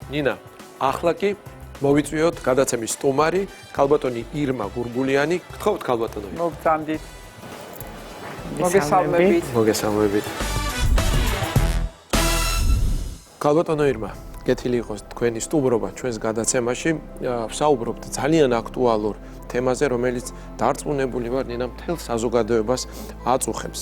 ნინა, ახლა კი მოვიწვიოთ გადაცემის სტუმარი, ქალბატონი ირმა გურგულიანი. გთხოვთ ქალბატონო. მოგწამდით. მოგესალმებით. მოგესალმებით. ქალბატონო ირმა, გეთილი იყოს თქვენი სტუმრობა ჩვენს გადაცემაში. ვსაუბრობთ ძალიან აქტუალურ თემაზე, რომელიც დარწმუნებული ვარ, ნინა მთელ საზოგადოებას აწუხებს.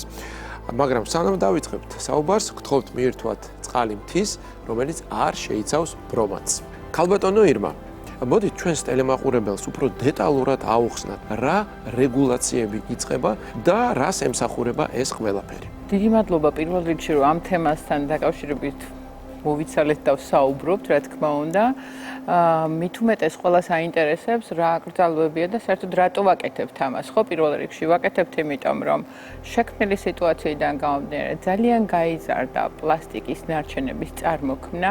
მაგრამ სანამ დავიწყებთ საუბარს, გთხოვთ მიირთვათ წყალი მთის, რომელიც არ შეიცავს ბრომატს. ქალბატონო ირმა, მოდით ჩვენს ტელემაყურებელს უფრო დეტალურად აუხსნათ, რა რეგულაციები იწყება და რას ემსახურება ეს ყველაფერი. დიდი მადლობა პირველ რიგში, რომ ამ თემასთან დაკავშირებით მოვიცალეთ და ვსაუბრობთ, რა თქმა უნდა. მით უმეტეს ყველას აინტერესებს რა აკრძალვებია და საერთოდ რატო ვაკეთებთ ამას, ხო? პირველ რიგში ვაკეთებთ იმიტომ, რომ შექმნილი სიტუაციიდან გამომდინარე ძალიან გაიზარდა პლასტიკის ნარჩენების წარმოქმნა.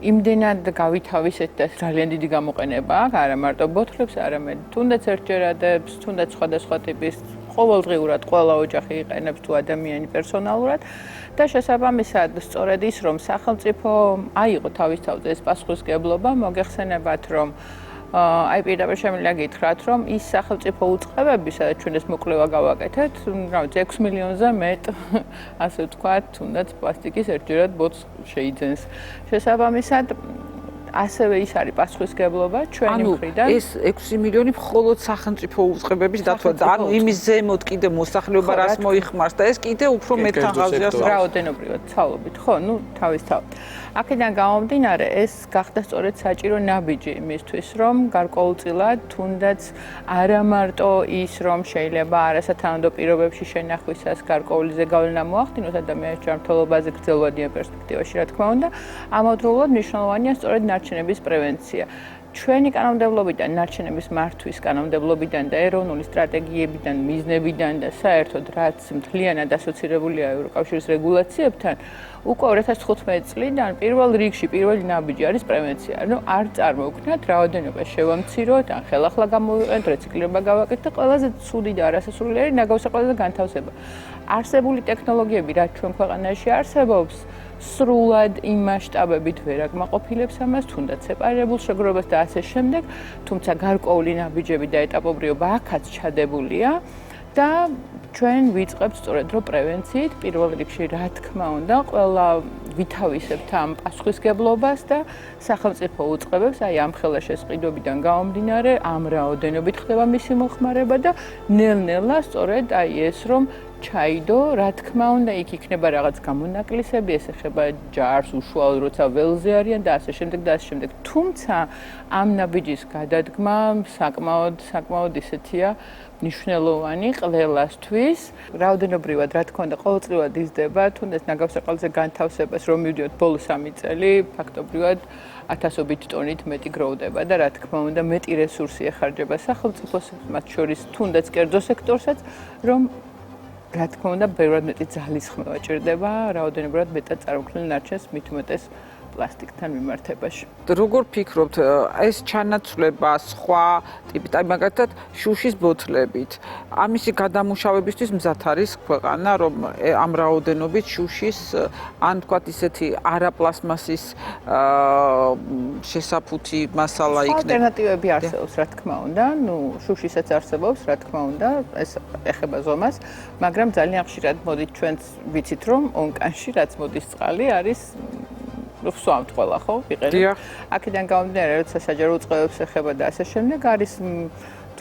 იმდენად გავითავისეთ და ძალიან დიდი გამოყენება აქვს, არა მარტო ბოთლებს, არამედ თუნდაც ერთჯერადებს, თუნდაც სხვადასხვა ტიპის ყოველდღიურად ყველა ოჯახი იყენებს თუ ადამიანი პერსონალურად და შესაბამისად სწორედ ის რომ სახელმწიფო აიღო თავის თავზე ეს პასუხისმგებლობა მოგეხსენებათ რომ აი პირდაპირ შემიძლია გითხრათ რომ ის სახელმწიფო უწყებები სადაც ჩვენ ეს მოკვლევა გავაკეთეთ რაღაც 6 მილიონზე მეტ ასე ვთქვათ თუნდაც პლასტიკის ერთჯერად ბოთლს შეიძენს შესაბამისად ასევე ის არის პასუხისმგებლობა ჩვენი მხრიდან. ეს 6 მილიონი მხოლოდ სახელმწიფო უწყებების დათვა. ანუ იმის ზემოთ კიდე მოსახლეობა რას მოიხმარს და ეს კიდე უფრო მეტ აღაზრდას რაოდენობრივად ცალობით, ხო? ნუ თავისთავად. აქედან გამომდინარე, ეს გახდა სწორედ საჭირო ნაბიჯი იმისთვის, რომ გარკვეულწილად თუნდაც არა მარტო ის, რომ შეიძლება არასათანადო პირობებში შენახვისას გარკვეული ზეგავლენა მოახდინოს ადამიანის ჯანმრთელობაზე გრძელვადიან პერსპექტივაში, რა თქმა უნდა, ამავდროულად მნიშვნელოვანია სწორედ ნარჩენების პრევენცია. ჩვენი კანონმდებლობიდან, ნარჩენების მართვის კანონმდებლობიდან და ეროვნული სტრატეგიებიდან, მიზნებიდან და საერთოდ რაც მთლიანად ასოცირებულია ევროკავშირის რეგულაციებთან, უკვე 2015 წლიდან პირველ რიგში პირველი ნაბიჯი არის პრევენცია. ანუ არ წარმოვქნათ რაოდენობა შევამციროთ, ან ხელახლა გამოვიყენოთ, რეციკლირება გავაკეთოთ და ყველაზე ცუდი და არასასურველი ნაგავსაყვალო და განთავსება. არსებული ტექნოლოგიები, რაც ჩვენ ქვეყანაში არსებობს, სრულად იმ მასშტაბებით ვერ აკმაყოფილებს ამას, თუნდაც სეპარირებულ შეგროვებას და ასე შემდეგ, თუმცა გარკვეული ნაბიჯები და ეტაპობრიობა აქაც ჩადებულია და ჩვენ ვიწყებთ სწორედ რომ პრევენციით პირველ რიგში რა თქმა უნდა ყველა ვითავისებთ ამ პასუხისმგებლობას და სახელმწიფო უწყებებს აი ამ ხელა შესყიდვებიდან გამომდინარე ამ რაოდენობით ხდება მისი მოხმარება და ნელ-ნელა სწორედ აი ეს რომ ჩაიდო, რა თქმა უნდა, იქ იქნება რაღაც გამონაკლისები, ეს ეხება ჯარს, უშუალოდ როცა ველზე არიან და ასე შემდეგ და ასე შემდეგ. თუმცა ამ ნაბიჯის გადადგმა საკმაოდ ისეთია მნიშვნელოვანი ყველასთვის. რაოდენობრივად, რა თქმა უნდა, ყოველწლიურად იზრდება, თუნდაც ნაგავსაყვალოზე განთავსებას რომ მივიდოთ ბოლო 3 წელი, ფაქტობრივად ათასობით ტონით მეტი გროვდება და რა თქმა უნდა, მეტი რესურსი ეხარჯება სახელმწიფოს, მათ შორის თუნდაც კერძო სექტორსაც, რომ რა თქმა უნდა, ბევრად მეტი ძალისხმევა ჭირდება, რაოდენობრივად მეტად წარმოქმნილ ნარჩენს მით უმეტეს პლასტიკთან მიმართებაში. როგორ ფიქრობთ, ეს ჩანაცვლება სხვა ტიპით, აი მაგალითად შუშის ბოთლებით, ამისი გადამუშავებისთვის მზად არის ქვეყანა, რომ ამ რაოდენობით შუშის, ან თქვათ ისეთი არაპლასმასის შესაფუთი მასალა იქნება. ალტერნატივები არსებობს, რა თქმა უნდა, ნუ შუშისაც არსებობს, რა თქმა უნდა, ეს ეხება ზომას, მაგრამ ძალიან ხშირად მოდით ჩვენც ვიცით, რომ ონკანში რაც მოდის წყალი არის ვსვამთ ყველა, ხო? ვიყენებთ. აქედან გამომდინარე, როცა საჯარო უწყებებს ეხება და ასე შემდეგ არის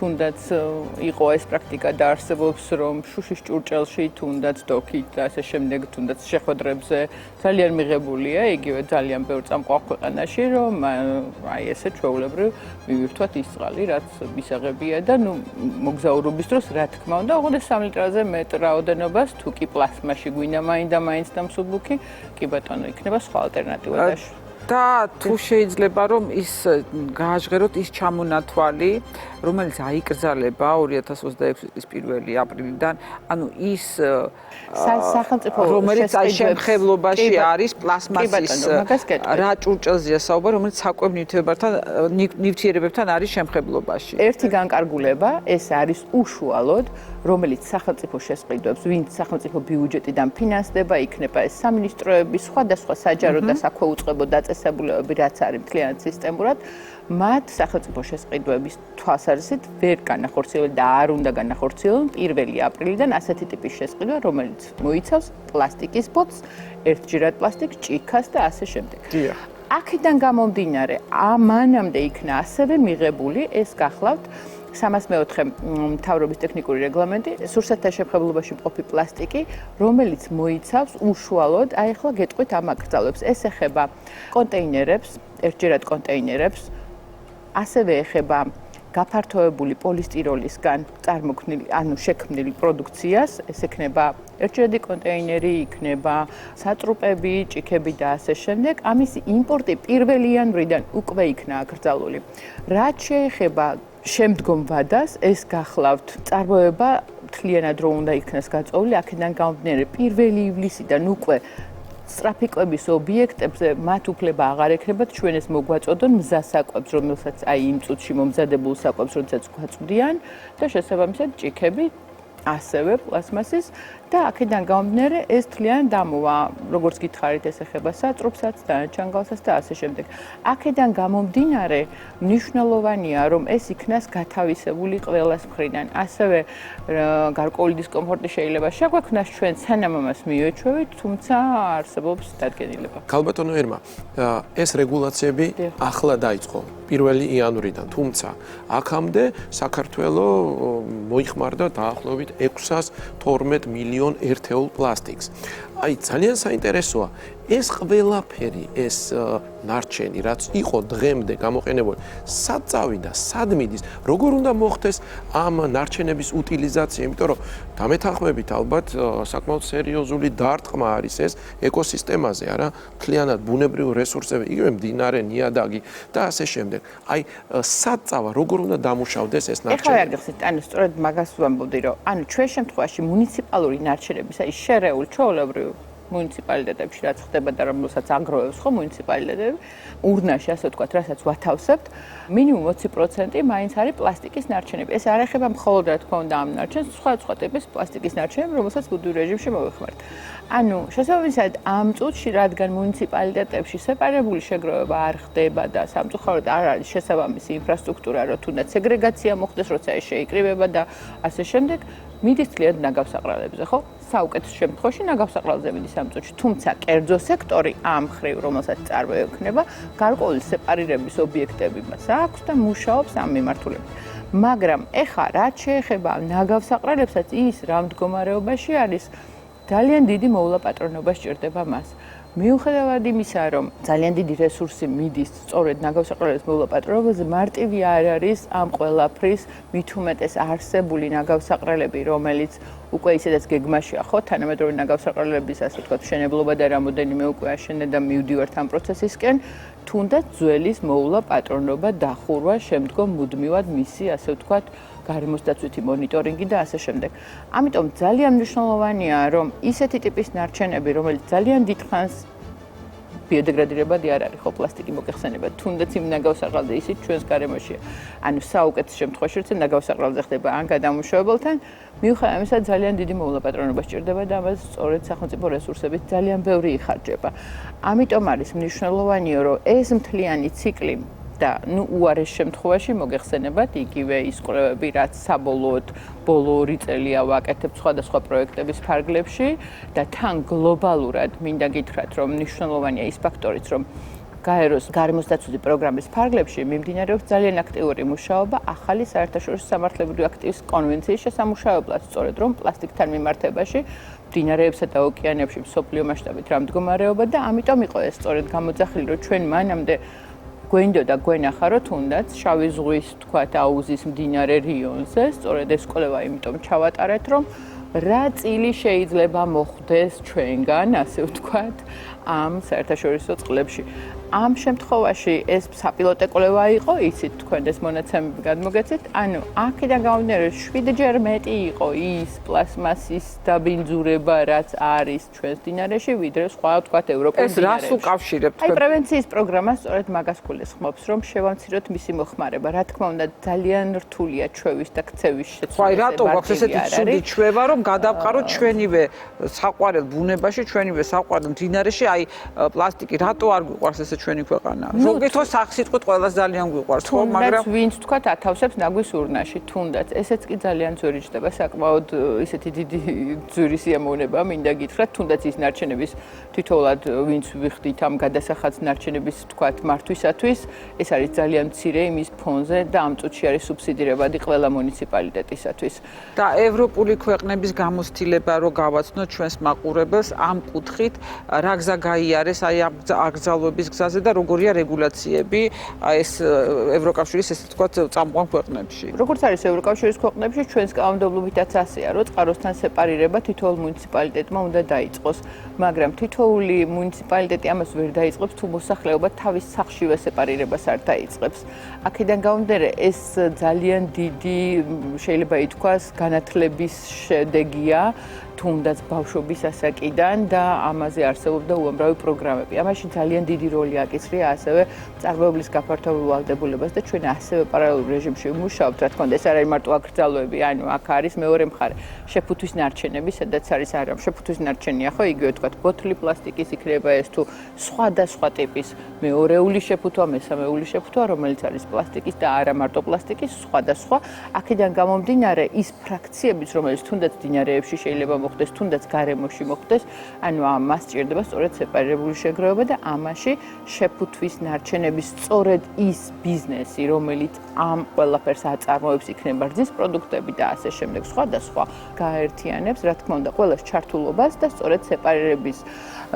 თუნდაც იყო ეს პრაქტიკა და არსებობს, რომ შუშის ჭურჭელში თუნდაც დოქით და ასე შემდეგ, თუნდაც შეხვედრებზე ძალიან მიღებულია, იგივე ძალიან ბევრ წამყვან ქვეყანაში, რომ აი ესე ჩვეულებრივ მივირთვათ ის წყალი, რაც მისაღებია და ნუ მოგზაურობის დროს, რა თქმა უნდა, ოღონდ 3 ლიტრაზე მეტ რაოდენობას თუ კი პლასმაში გვინდა მაინც და მსუბუქი, კი ბატონო, იქნება სხვა ალტერნატივა დაშ. და თუ შეიძლება რომ ის გააჟღეროთ ის ჩამონათვალი, რომელიც აიკრძალება 2026 წლის 1 აპრილიდან, ანუ ის სახელმწიფო რომელიც შემხებლობაში არის პლასმასის რა ჭურჭელზეა საუბარი, რომელიც საკვებ ნივთიერებებთან არის შემხებლობაში. ერთი განკარგულება ეს არის უშუალოდ, რომელიც სახელმწიფო შესყიდვებს, ვინც სახელმწიფო ბიუჯეტიდან ფინანსდება, იქნება ეს სამინისტროების სხვადასხვა საჯარო და საქვეუწყებო დაწესებულებები დაწესებულებები რაც არის მთლიანად სისტემურად, მათ სახელმწიფო შესყიდვების თვალსაზრისით ვერ განახორციელებენ და არ უნდა განახორციელებენ 1 აპრილიდან ასეთი ტიპის შესყიდვა, რომელიც მოიცავს პლასტიკის ბოთლს, ერთჯერად პლასტიკს, ჭიქას და ასე შემდეგ. აქედან გამომდინარე, მანამდე იქნა ასევე მიღებული ეს გახლავთ 304 მთავრობის ტექნიკური რეგლამენტი, სურსათთა შემხებლობაში მყოფი პლასტიკი, რომელიც მოიცავს უშუალოდ, აი ახლა გეტყვით ამ აკრძალვებს, ეს ეხება კონტეინერებს, ერთჯერად კონტეინერებს, ასევე ეხება გაფართოებული პოლისტიროლისგან წარმოქმნილი, ანუ შექმნილი პროდუქციას, ეს იქნება ერთჯერადი კონტეინერი, იქნება სატრუპები, ჭიქები და ასე შემდეგ. ამის იმპორტი 1 იანვრიდან უკვე იქნა აკრძალული. რაც შეეხება შემდგომ ვადას, ეს გახლავთ წარმოება მთლიანად რო უნდა იქნას გაწეული, აქედან გამომდინარე 1 ივლისიდან უკვე სტრაფიკების ობიექტებზე მათ უფლება აღარ ექნებათ ჩვენ ეს მოგვაწოდონ მზასაკვებს, რომელსაც აი იმ წუთში მომზადებულ საკვებს, როდესაც გვაწვდიან და შესაბამისად ჭიქები ასევე პლასმასის და აქედან გამომდინარე ეს თლიან დამოვა, როგორც გითხარით, ეს ეხება სატრუპსაც, ჩანგალსაც და ასე შემდეგ. აქედან გამომდინარე მნიშვნელოვანია, რომ ეს იქნას გათავისებული ყველას მხრიდან. ასევე გარკვეული დისკომფორტი შეიძლება შეგვექმნას ჩვენ სანამ ამას მივეჩვევით, თუმცა არსებობს დადგენილება. ქალბატონო ერმა, ეს რეგულაციები ახლა დაიწყო 1 იანვრიდან, თუმცა აქამდე საქართველოს მოიხმარდა დაახლოებით 612 მილიონ ერთეულ პლასტიკს. აი ძალიან საინტერესოა ეს ყველაფერი, ეს ნარჩენი, რაც იყო დღემდე გამოყენებული, სად წავიდა, სად მიდის, როგორ უნდა მოხდეს ამ ნარჩენების უტილიზაცია, იმიტომ რომ დამეთანხმებით ალბათ საკმაოდ სერიოზული დარტყმა არის ეს ეკოსისტემაზე, არა? მთლიანად ბუნებრივ რესურსები, იგივე მდინარე, ნიადაგი და ასე შემდეგ. აი სად წავა, როგორ უნდა დამუშავდეს ეს ნარჩენები? ეხლა გახსნით, ანუ სწორედ მაგას ვამბობდი, რომ ანუ ჩვენ შემთხვევაში მუნიციპალური ნარჩენების, აი შერეული ჩვეულებრივ მუნიციპალიტეტებში რაც ხდება და რომელსაც აგროვებს ხო მუნიციპალიტეტები, ურნაში ასე ვთქვათ, რასაც ვათავსებთ, მინიმუმ 20% მაინც არის პლასტიკის ნარჩენები. ეს არ ეხება მხოლოდ რა თქმა უნდა ამ ნარჩენს, სხვა ტიპის პლასტიკის ნარჩენები, რომელსაც ბუდურ რეჟიმში მოვიხმართ. ანუ შესაბამისად ამ წუთში, რადგან მუნიციპალიტეტებში სეპარებული შეგროვება არ ხდება და სამწუხაროდ არ არის შესაბამისი ინფრასტრუქტურა, რომ თუნდაც სეგრეგაცია მოხდეს, როცა ეს შეიკრიბება და ასე შემდეგ, მიდის თლიანად ნაგავსაყრელებზე, ხო? საუკეთესო შემთხვევაში ნაგავსაყრელზე მიდის ამ წუთში, თუმცა კერძო სექტორი ამ ხრივ, რომელსაც წარმოექნება, გარკვეული სეპარირების ობიექტები მას აქვს და მუშაობს ამ მიმართულებით. მაგრამ ეხლა რაც შეეხება ნაგავსაყრელებსაც, ის რა მდგომარეობაში არის, ძალიან დიდი მოულაპატრონობა სჭირდება მას. მიუხედავად იმისა, რომ ძალიან დიდი რესურსი მიდის სწორედ ნაგავსაყრელების მოულაპატრონებაზე, მარტივი არ არის ამ ყველაფრის მით უმეტეს არსებული ნაგავსაყრელები, რომელიც უკვე ისედაც გეგმაშია, ხო, თანამედროვე ნაგავსაყრელების, ასე ვთქვათ, მშენებლობა და რამოდენიმე უკვე აშენდა და მივდივართ ამ პროცესისკენ, თუნდაც ძველის მოულაპატრონობა დახურვა შემდგომ მუდმივად მისი, ასე ვთქვათ, გარემოსდაცვითი მონიტორინგი და ასე შემდეგ. ამიტომ ძალიან მნიშვნელოვანია, რომ ისეთი ტიპის ნარჩენები, რომელიც ძალიან დიდ ხანს ბიოდეგრადირებადი არ არის, ხო, პლასტიკი მოგეხსენება, თუნდაც იმ ნაგავსაყრელზე ისიც ჩვენს გარემოშია. ანუ საუკეთესო შემთხვევაში, როცა ნაგავსაყრელზე ხდება ან გადამუშავებელთან, მიუხედავად ამისა, ძალიან დიდი მოულაპატრონობა სჭირდება და ამას სწორედ სახელმწიფო რესურსებით ძალიან ბევრი იხარჯება. ამიტომ არის მნიშვნელოვანია, რომ ეს მთლიანი ციკლი და ნუ უარეს შემთხვევაში მოგეხსენებათ იგივე ის კვლევები, რაც საბოლოოდ ბოლო 2 წელია ვაკეთებ სხვადასხვა პროექტების ფარგლებში და თან გლობალურად მინდა გითხრათ, რომ მნიშვნელოვანია ის ფაქტორიც, რომ გაეროს გარემოსდაცვითი პროგრამის ფარგლებში მიმდინარეობს ძალიან აქტიური მუშაობა ახალი საერთაშორისო სამართლებრივი აქტის კონვენციის შესამუშავებლად, სწორედ რომ პლასტიკთან მიმართებაში მდინარეებსა და ოკეანეებში მსოფლიო მასშტაბით რა მდგომარეობა და ამიტომ იყო ეს სწორედ გამოძახილი, რომ ჩვენ მანამდე გვენდოდა გვენახა, რომ თუნდაც შავი ზღვის, თქვათ, აუზის მდინარე რიონზე, სწორედ ეს კვლევა იმიტომ ჩავატარეთ, რომ რა წილი შეიძლება მოხდეს ჩვენგან, ასე ვთქვათ, ამ საერთაშორისო წყლებში. ამ შემთხვევაში ეს საპილოტო კვლევა იყო, იცით თქვენ ეს მონაცემები გადმოგეცით, ანუ აქედან გამომდინარე 7-ჯერ მეტი იყო ის პლასმასის დაბინძურება, რაც არის ჩვენს მდინარეში, ვიდრე სხვა ვთქვათ ევროპულ მდინარეებში. ეს რას უკავშირებთ? აი პრევენციის პროგრამა სწორედ მაგას გულისხმობს, რომ შევამციროთ მისი მოხმარება. რა თქმა უნდა, ძალიან რთულია ჩვევის და ქცევის შეცვლილება. აი რატო გვაქვს ესეთი ცუდი ჩვევა, რომ გადავყაროთ ჩვენივე საყვარელ ბუნებაში, ჩვენივე საყვარელ მდინარეში, აი პლასტიკი რატო არ გვიყვარს ესე ჩვენი ქვეყანა. ზოგადად სახსიტყვით ყველას ძალიან გვიყვარს, ხო, მაგრამ ვინც თქვა ათავსებს ნაგვის ურნაში, თუნდაც ესეც კი ძალიან ძვირი ჩდება, საკმაოდ ისეთი დიდი ძვირი სიამოვნება მინდა გითხრათ, თუნდაც ის ნარჩენების თითოეულად ვინც ვიხდით ამ გადასახადს ნარჩენების თქვა მართვისათვის, ეს არის ძალიან მცირე იმის ფონზე და ამ წუთში არის სუბსიდირებადი ყველა მუნიციპალიტეტისათვის. და ევროპული ქვეყნების გამოცდილება რო გავაცნოთ ჩვენს მაყურებელს ამ კუთხით, რა გზა გაიარეს აი ამ აკრძალვების გზაზე და როგორია რეგულაციები ეს ევროკავშირის ესე ვთქვათ წამყვან ქვეყნებში. როგორც არის ევროკავშირის ქვეყნებში, ჩვენს კანონმდებლობითაც ასეა, რომ წყაროსთან სეპარირება თითოეულ მუნიციპალიტეტმა უნდა დაიწყოს, მაგრამ თითოეული მუნიციპალიტეტი ამას ვერ დაიწყებს, თუ მოსახლეობა თავის სახლშივე სეპარირებას არ დაიწყებს. აქედან გამომდინარე, ეს ძალიან დიდი შეიძლება ითქვას განათლების შედეგია თუნდაც ბავშვობის ასაკიდან და ამაზე არსებობდა უამრავი პროგრამები. ამაში ძალიან დიდი როლი აკისრია ასევე წარმოებლის გაფართოებულ ვალდებულებას და ჩვენ ასევე პარალელურ რეჟიმში ვმუშაობთ, რა თქმა უნდა, ეს არ არის მარტო აკრძალვები, ანუ აქ არის მეორე მხარე, შეფუთვის ნარჩენები, სადაც არის არა, შეფუთვის ნარჩენია, ხო, იგივე თქვათ, ბოთლი პლასტიკის იქნება ეს თუ სხვადასხვა ტიპის მეორეული შეფუთვა, მესამეული შეფუთვა, რომელიც არის პლასტიკის და არა მარტო პლასტიკის, სხვადასხვა. აქედან გამომდინარე, ის ფრაქციებიც, რომელიც თუნდაც დინარეებში შეიძლება მოხდეს, თუნდაც გარემოში მოხდეს, ანუ ამას სჭირდება სწორედ სეპარირებული შეგროვება და ამაში შეფუთვის ნარჩენების სწორედ ის ბიზნესი, რომელიც ამ ყველაფერს აწარმოებს, იქნება რძის პროდუქტები და ასე შემდეგ, სხვადასხვა გააერთიანებს, რა თქმა უნდა, ყველას ჩართულობას და სწორედ სეპარირების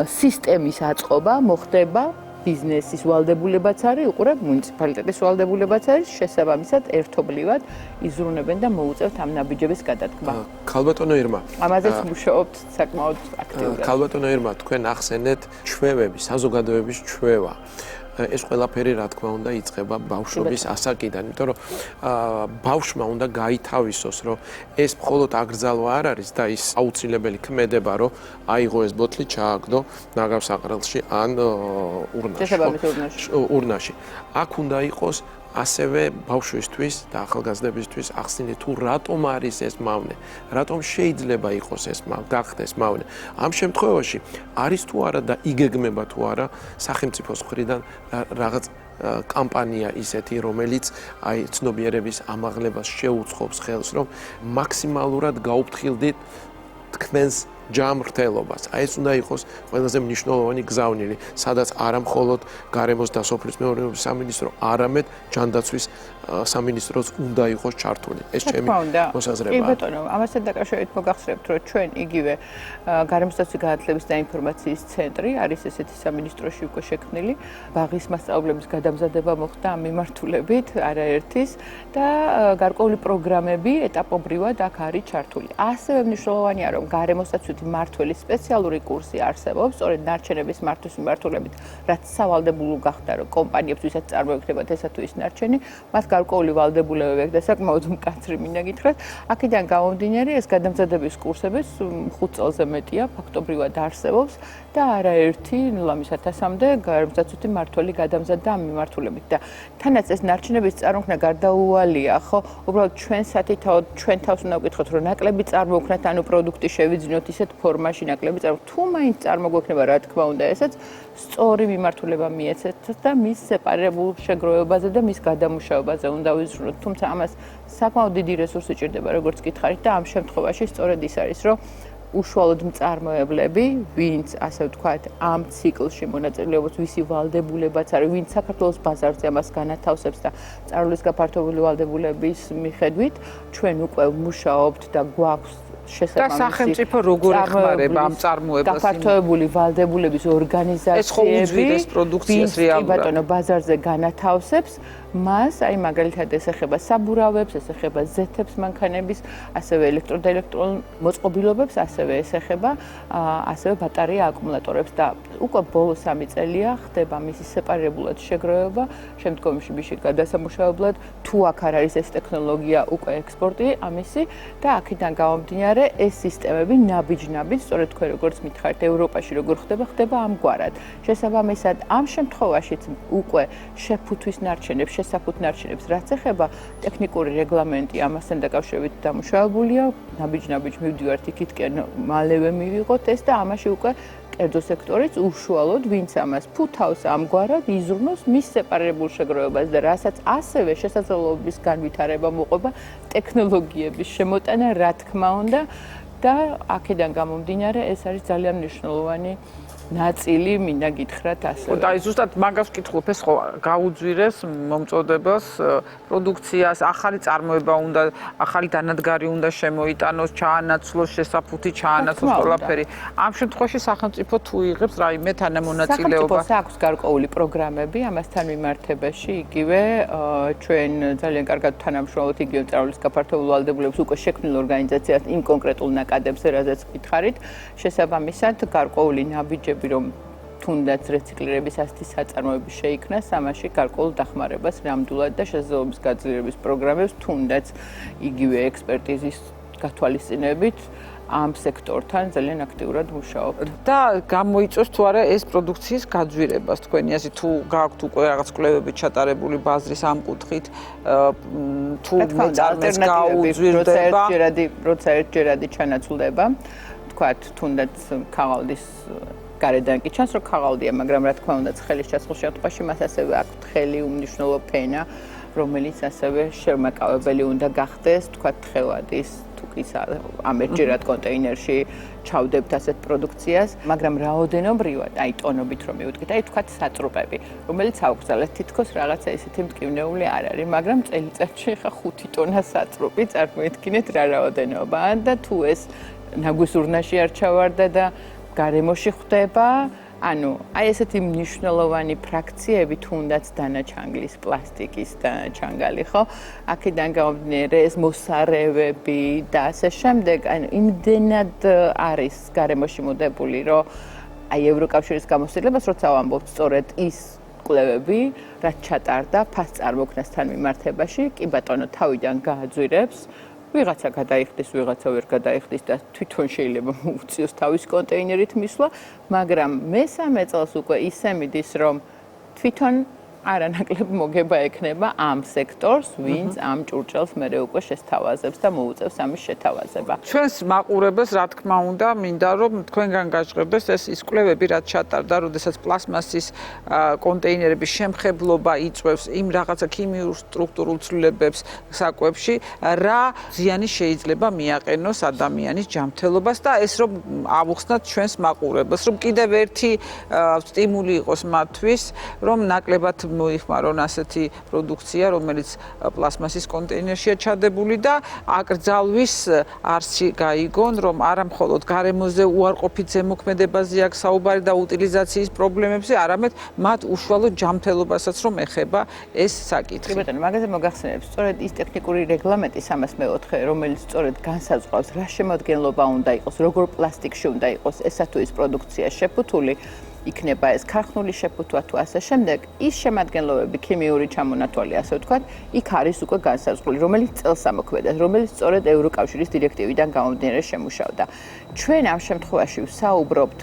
სისტემის აწყობა მოხდება ბიზნესის ვალდებულებაც არის, უყურებ მუნიციპალიტეტის ვალდებულებაც არის, შესაბამისად ერთობლივად იზრუნებენ და მოუწევთ ამ ნაბიჯების გადადგმა. ქალბატონო ირმა. ამაზეც მუშაობთ საკმაოდ აქტიურად. ქალბატონო ირმა, თქვენ ახსენეთ ჩვევები, საზოგადოების ჩვევა. ეს ყველაფერი რა თქმა უნდა იწყება ბავშვობის ასაკიდან, იმიტომ რომ ბავშვმა უნდა გაითავისოს, რომ ეს მხოლოდ აკრძალვა არ არის და ის აუცილებელი ქმედება, რომ აიღო ეს ბოთლი, ჩააგდო ნაგავსაყრელში ან ურნაში. აქ უნდა იყოს ასევე ბავშვისთვის და ახალგაზრდებისთვის ახსნილი თუ რატომ არის ეს მავნე, რატომ შეიძლება იყოს ეს გახდეს მავნე. ამ შემთხვევაში არის თუ არა და იგეგმება თუ არა სახელმწიფოს მხრიდან რაღაც კამპანია ისეთი, რომელიც აი ცნობიერების ამაღლებას შეუწყობს ხელს, რომ მაქსიმალურად გაუფრთხილდით თქვენს ჯამრთელობას. აი ეს უნდა იყოს ყველაზე მნიშვნელოვანი გზავნილი, სადაც არა მხოლოდ გარემოს და სოფლის მეურნეობის სამინისტრო, არამედ ჯანდაცვის სამინისტროც უნდა იყოს ჩართული. ეს ჩემი მოსაზრებაა. კი ბატონო, ამასთან დაკავშირებით მოგახსენებთ, რომ ჩვენ იგივე გარემოსდაცვის განათლების და ინფორმაციის ცენტრი არის ესეთი სამინისტროში უკვე შექმნილი. ბაღის მასწავლებლების გადამზადება მოხდა ამ მიმართულებით, არაერთის და გარკვეული პროგრამები ეტაპობრივად აქ არის ჩართული. ასევე მნიშვნელოვანია, რომ გარემოსდაცვის მმართველის სპეციალური კურსი არსებობს, სწორედ ნარჩენების მართვის მიმართულებით, რაც სავალდებულო გახდა, რომ კომპანიებს, ვისაც წარმოექნებათ ესა თუ ის ნარჩენი, მას გარკვეული ვალდებულებები აქვს და საკმაოდ მკაცრი მინდა გითხრათ. აქედან გამომდინარე, ეს გადამზადების კურსებიც 5 წელზე მეტია, ფაქტობრივად არსებობს და არაერთი ლამის 1000-მდე გარემოსდაცვითი მმართველი გადამზადდა ამ მიმართულებით და თანაც ეს ნარჩენების წარმოქმნა გარდაუვალია, ხო? უბრალოდ ჩვენ სათითაოდ ჩვენ თავს უნდა ვკითხოთ, რომ ნაკლები წარმოქმნათ, ანუ პროდუქტი შევიძინოთ ისეთ ფორმაში ნაკლები თუ მაინც წარმოგვექნება, რა თქმა უნდა, ესეც სწორი მიმართულება მიეცეთ და მის სეპარირებულ შეგროვებაზე და მის გადამუშავებაზე უნდა ვიზრუნოთ. თუმცა ამას საკმაოდ დიდი რესურსი ჭირდება, როგორც გითხარით და ამ შემთხვევაში სწორედ ის არის, რომ უშუალოდ მწარმოებლები, ვინც ასე ვთქვათ, ამ ციკლში მონაწილეობს, ვისი ვალდებულებაც არის, ვინც საქართველოს ბაზარზე ამას განათავსებს და წარმოებლის გაფართოებული ვალდებულების მიხედვით, ჩვენ უკვე ვმუშაობთ და გვაქვს და სახელმწიფო როგორ ეხმარება ამ წარმოებას? გაფართოებული ვალდებულების ორგანიზაციები, ეს ხო უძვირეს პროდუქციას რეალურად. ბატონო, ბაზარზე განათავსებს, მას, აი მაგალითად ეს ეხება საბურავებს, ეს ეხება ზეთებს მანქანების, ასევე ელექტრო და ელექტრონულ მოწყობილობებს, ასევე ეს ეხება ასევე ბატარეა აკუმულატორებს და უკვე ბოლო 3 წელია ხდება მისი სეპარირებულად შეგროვება, შემდგომში მისი გადასამუშავებლად, თუ აქ არ არის ეს ტექნოლოგია, უკვე ექსპორტი ამისი და აქედან გამომდინარე ეს სისტემები ნაბიჯ-ნაბიჯ, სწორედ თქვენ როგორც მითხარით, ევროპაში როგორ ხდება ამგვარად. შესაბამისად, ამ შემთხვევაშიც უკვე შეფუთვის ნარჩენებს, შესაფუთ ნარჩენებს, რაც ეხება ტექნიკური რეგლამენტი ამასთან დაკავშირებით დამუშავებულია, ნაბიჯ-ნაბიჯ მივდივართ იქითკენ, მალევე მივიღოთ ეს და ამაში უკვე კერძო სექტორიც უშუალოდ ვინც ამას ფუთავს ამგვარად იზრუნოს მის სეპარირებულ შეგროვებას და რასაც ასევე შესაძლებლობის განვითარება მოყვება ტექნოლოგიების შემოტანა რა თქმა უნდა და აქედან გამომდინარე ეს არის ძალიან მნიშვნელოვანი ნაწილი მინდა გითხრათ ასევე. და ზუსტად მაგას ვკითხულობ ეს ხო გაუძვირეს მომწოდებას პროდუქციას, ახალი წარმოება უნდა, ახალი დანადგარი უნდა შემოიტანოს, ჩაანაცვლოს შესაფუთი, ჩაანაცვლოს ყველაფერი. ამ შემთხვევაში სახელმწიფო თუ იღებს რაიმე თანამონაწილეობა. სახელმწიფოს აქვს გარკვეული პროგრამები ამასთან მიმართებაში, იგივე ჩვენ ძალიან კარგად თანამშრომლობთ იგივე მწერლის გაფართოებულ ვალდებულებას უკვე შექმნილ ორგანიზაციას იმ კონკრეტულ ნაკადებზე, რაზეც გითხარით, შესაბამისად გარკვეული ნაბიჯები რომ თუნდაც რეციკლირების ასეთი საწარმოები შეიქმნას, ამაში გარკვეულ დახმარებას ნამდვილად და შესაძლებლობის გაძლიერების პროგრამებს თუნდაც იგივე ექსპერტიზის გათვალისწინებით ამ სექტორთან ძალიან აქტიურად მუშაობთ. და გამოიწვევს თუ არა ეს პროდუქციის გაძვირებას თქვენი ასე თუ გააქვთ უკვე რაღაც კვლევები ჩატარებული ბაზრის ამ კუთხით თუ მეწარმეს გაუძვირდება როცა ერთჯერადი ჩანაცვლდება თქვათ თუნდაც ქაღალდის გარედან კი ჩანს რომ ქაღალდია, მაგრამ რა თქმა უნდა ცხელის ჩასხლის შემთხვევაში მას ასევე აქვს თხელი უმნიშვნელო ფენა, რომელიც ასევე შემაკავებელი უნდა გახდეს, თქვათ თხევადის თუ კი ამ ერთჯერად კონტეინერში ჩავდებთ ასეთ პროდუქციას, მაგრამ რაოდენობრივად, აი ტონობით რომ მივუდგეთ, აი თქვათ სატრუპები, რომელიც აუგზავნეთ თითქოს რაღაცა ისეთი მტკივნეული არ არის, მაგრამ წელიწადში ხა 5 ტონა სატრუპი წარმოიდგინეთ რა რაოდენობაა და თუ ეს ნაგვის ურნაში არ ჩავარდა და გარემოში ხვდება, ანუ აი ესეთი მნიშვნელოვანი ფრაქციები თუნდაც დანაჩანგლის, პლასტიკის დანაჩანგალი, ხო? აქედან გამომდინარე ეს მოსარევები და ასე შემდეგ, ანუ იმდენად არის გარემოში მოდებული, რომ აი ევროკავშირის გამოცდილებას როცა ვამბობთ, სწორედ ის კვლევები, რაც ჩატარდა ფასწარმოქმნასთან მიმართებაში, კი ბატონო თავიდან გააძვირებს ვიღაცა გადაიხდის, ვიღაცა ვერ გადაიხდის და თვითონ შეიძლება მოუწიოს თავის კონტეინერით მისვლა, მაგრამ მესამე წელს უკვე ისე მიდის, რომ თვითონ არანაკლებ მოგება ექნება ამ სექტორს, ვინც ამ ჭურჭელს მერე უკვე შესთავაზებს და მოუწევს ამის შეთავაზება. ჩვენს მაყურებელს რა თქმა უნდა მინდა რომ თქვენგან გაჟღერდეს ის კვლევები რაც ჩატარდა, როდესაც პლასმასის კონტეინერების შემხებლობა იწვევს იმ რაღაცა ქიმიურ სტრუქტურულ ცვლილებებს საკვებში, რა ზიანი შეიძლება მიაყენოს ადამიანის ჯანმრთელობას და ეს რომ ავუხსნათ ჩვენს მაყურებელს, რომ კიდევ ერთი სტიმული იყოს მათთვის, რომ ნაკლებად მოიხმარონ ასეთი პროდუქცია, რომელიც პლასმასის კონტეინერშია ჩადებული და აკრძალვის არსი გაიგონ, რომ არა მხოლოდ გარემოზე უარყოფით ზემოქმედებაზე აქვს საუბარი და утилизაციის პრობლემებზე, არამედ მათ უშუალო ჯანმრთელობასაც რომ ეხება ეს საკითხი. კი ბატონო, მაგაზე მოგახსენებთ, სწორედ ის ტექნიკური რეგლამენტი 304, რომელიც სწორედ განსაზღვრავს, რა შემადგენლობა უნდა იყოს, როგორ პლასტიკში უნდა იყოს ესა თუ ის პროდუქცია შეფუთული, იქნება ეს ქარხნული შეფუთვა თუ ასე შემდეგ, ის შემადგენლობები, ქიმიური ჩამონათვალი, ასე ვთქვათ, იქ არის უკვე განსაზღვრული, რომელიც წელს ამოქმედებს, რომელიც სწორედ ევროკავშირის დირექტივიდან გამომდინარე შემუშავდა. ჩვენ ამ შემთხვევაში ვსაუბრობთ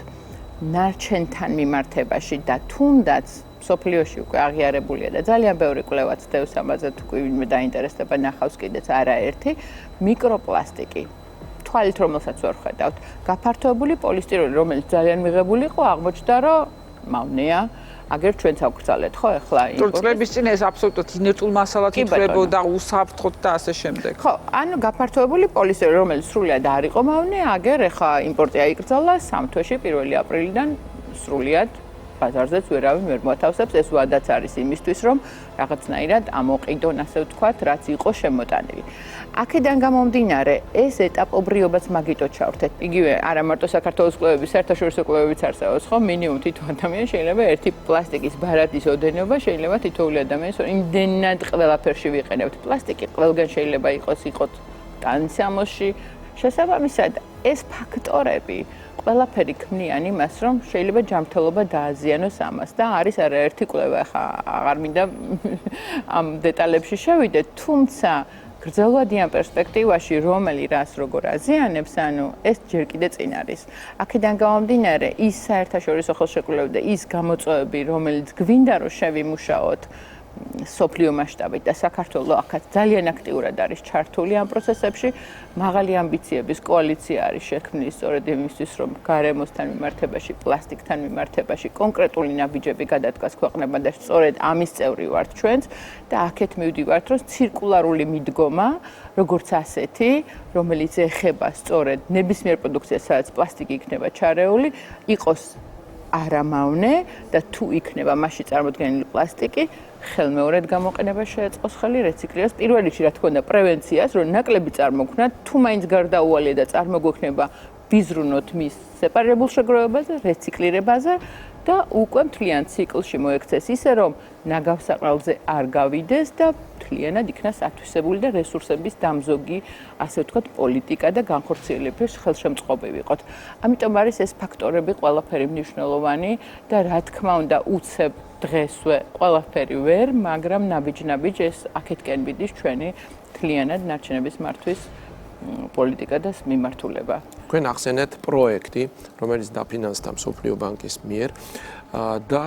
ნარჩენთან მიმართებაში და თუნდაც სოფლიოში უკვე აღიარებულია და ძალიან ბევრი კვლევაც დევს ამაზე, თუ ვინმე დაინტერესდება, ნახავს კიდეც არაერთი მიკროპლასტიკი. თვალით რომელსაც ვერ ხედავთ, გაფართოებული პოლისტიროლი, რომელიც ძალიან მიღებული იყო, აღმოჩნდა, რომ მავნეა, აგერ ჩვენც ავგრძალეთ, ხო, ახლა იმპორტი. წლების წინ ეს აბსოლუტურად ინერტულ მასალად ითვლებოდა, უსაფრთხოდ და ასე შემდეგ. ხო, ანუ გაფართოებული პოლისტიროლი, რომელიც სრულად არ იყო მავნეა, აგერ ახლა იმპორტი აიკრძალა 3 თვეში 1 აპრილიდან სრულად ბაზარზეც ვერავინ ვერ მოათავსებს, ეს ვადაც არის იმისთვის, რომ რაღაცნაირად ამოყიდონ, ასე ვთქვათ, რაც იყო შემოტანილი. აქედან გამომდინარე, ეს ეტაპობრიობაც მაგიტო ჩავრთეთ. იგივე არა მარტო საქართველოს კვლევების, საერთაშორისო კვლევებიც არსებობს, ხო? მინიმუმ თითო ადამიანი შეიძლება ერთი პლასტიკის ბარათის ოდენობა შეიძლება თითოეული ადამიანის იმდენად ყველაფერში ვიყენებთ. პლასტიკი ყველგან შეიძლება იყოს ტანსამოსში. შესაბამისად, ეს ფაქტორები ყველაფერი ქმნიან იმას, რომ შეიძლება ჯანმრთელობა დააზიანოს ამას და არის არაერთი კვლევა, ხა აღარ მინდა ამ დეტალებში შევიდეთ, თუმცა გრძელვადიან პერსპექტივაში რომელი რას როგორ აზიანებს, ანუ ეს ჯერ კიდე წინ არის. აქედან გამომდინარე, ის საერთაშორისო ხელშეკრულებები და ის გამოწვევები, რომელიც გვინდა რომ შევიმუშაოთ სოფლიო მასშტაბით და საქართველოს აქაც ძალიან აქტიურად არის ჩართული ამ პროცესებში. მაღალი ამბიციების კოალიცია არის შექმნილი სწორედ იმისთვის, რომ გარემოსთან მიმართებაში, პლასტიკთან მიმართებაში კონკრეტული ნაბიჯები გადადგას ქვეყნებმა და სწორედ ამის წევრი ვართ ჩვენც და აქეთ მივდივართ, რომ ცირკულარული მიდგომა, როგორც ასეთი, რომელიც ეხება სწორედ ნებისმიერ პროდუქციას, სადაც პლასტიკი იქნება ჩარეული, იყოს არამავნე და თუ იქნება მასში წარმოდგენილი პლასტიკი, ხელმეორედ გამოყენება შეეწყოს ხელი რეციკლირებას. პირველ რიგში, რა თქმა უნდა, პრევენციას, რომ ნაკლები წარმოქმნათ, თუ მაინც გარდაუვალია და წარმოგვექნება ვიზრუნოთ მის სეპარირებულ შეგროვებაზე, რეციკლირებაზე და უკვე მთლიან ციკლში მოექცეს ისე, რომ ნაგავსაყრელზე არ გავიდეს და მთლიანად იქნას ათვისებული და რესურსების დამზოგი, ასე ვთქვათ, პოლიტიკა და განხორციელების ხელშემწყობი ვიყოთ. ამიტომ არის ეს ფაქტორები ყველაფერი მნიშვნელოვანი და რა თქმა უნდა, უცებ დღესვე ყველაფერი ვერ, მაგრამ ნაბიჯ-ნაბიჯ ეს აქეთკენ მიდის ჩვენი მთლიანად ნარჩენების მართვის პოლიტიკა და მიმართულება. თქვენ ახსენეთ პროექტი, რომელიც დაფინანსდა მსოფლიო ბანკის მიერ და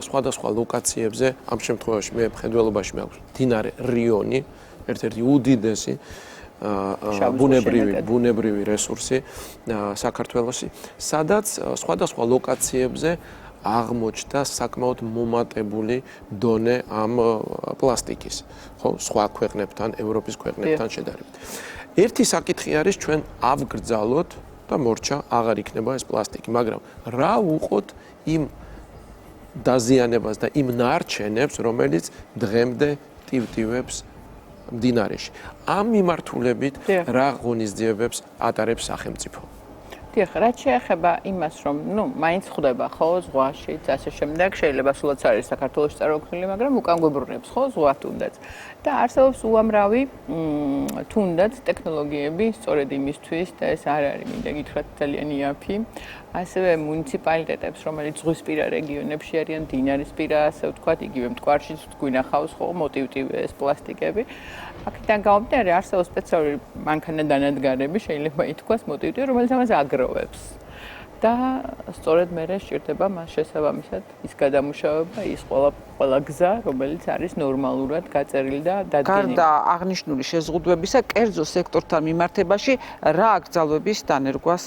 სხვადასხვა ლოკაციებზე, ამ შემთხვევაში მე მხედველობაში მაქვს მდინარე რიონი, ერთ-ერთი უდიდესი ბუნებრივი რესურსი საქართველოში, სადაც სხვადასხვა ლოკაციებზე აღმოჩნდა საკმაოდ მომატებული დონე ამ პლასტიკის, ხო, სხვა ქვეყნებთან, ევროპის ქვეყნებთან შედარებით. ერთი საკითხი არის ჩვენ ავგრძალოთ და მორჩა აღარ იქნება ეს პლასტიკი, მაგრამ რა უყოთ იმ დაზიანებას და იმ ნარჩენებს, რომელიც დღემდე ტივტივებს მდინარეში. ამ მიმართულებით რა ღონისძიებებს ატარებს სახელმწიფო? დიახ, რაც შეეხება იმას, რომ მაინც ხვდება ხო ზღვაში, ასე შემდეგ, შეიძლება სულაც არის საქართველოში წარმოქმნილი, მაგრამ უკან გვებრუნებს ხო ზღვა თუნდაც. და არსებობს უამრავი თუნდაც ტექნოლოგიები სწორედ იმისთვის და ეს არ არის მინდა გითხრათ ძალიან იაფი. ასევე მუნიციპალიტეტებს, რომელიც ზღვისპირა რეგიონებში არიან, მდინარისპირა, ასე ვთქვათ, იგივე მტკვარშიც გვინახავს ხო მოტივტივე ეს პლასტიკები. აქედან გამომდინარე არსებობს სპეციალური მანქანა-დანადგარები, შეიძლება ითქვას მოტივტივე, რომელიც ამას აგროვებს. და სწორედ მერე სჭირდება მას შესაბამისად ის გადამუშავება, ის ყველა გზა, რომელიც არის ნორმალურად გაწერილი და დადგენილი. გარდა აღნიშნული შეზღუდვებისა, კერძო სექტორთან მიმართებაში რა აკრძალვების დანერგვას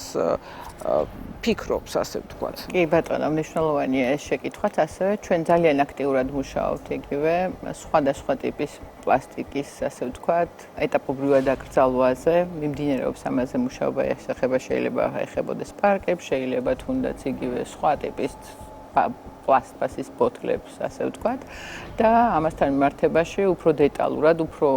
ფიქრობს, ასე ვთქვათ. კი ბატონო, მნიშვნელოვანია ეს შეკითხვაც, ასევე ჩვენ ძალიან აქტიურად მუშაობთ იგივე სხვადასხვა ტიპის პლასტიკის, ასე ვთქვათ, ეტაპობრივად აკრძალვაზე, მიმდინარეობს ამაზე მუშაობა, ეხება შეიძლება ეხებოდეს პარკებს, შეიძლება თუნდაც იგივე სხვა ტიპის პლასტმასის ბოთლებს, ასე ვთქვათ, და ამასთან მიმართებაში უფრო დეტალურად, უფრო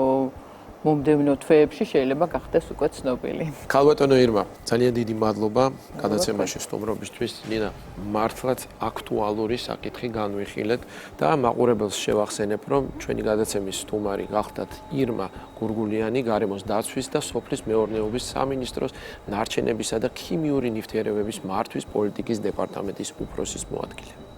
მომდევნო თვეებში შეიძლება გახდეს უკვე ცნობილი. ქალბატონო ირმა, ძალიან დიდი მადლობა გადაცემაში სტუმრობისთვის. ნინა, მართლაც აქტუალური საკითხი განვიხილეთ და მაყურებელს შევახსენებ, რომ ჩვენი გადაცემის სტუმარი გახდათ ირმა გურგულიანი, გარემოს დაცვის და სოფლის მეურნეობის სამინისტროს ნარჩენებისა და ქიმიური ნივთიერებების მართვის პოლიტიკის დეპარტამენტის უფროსის მოადგილე.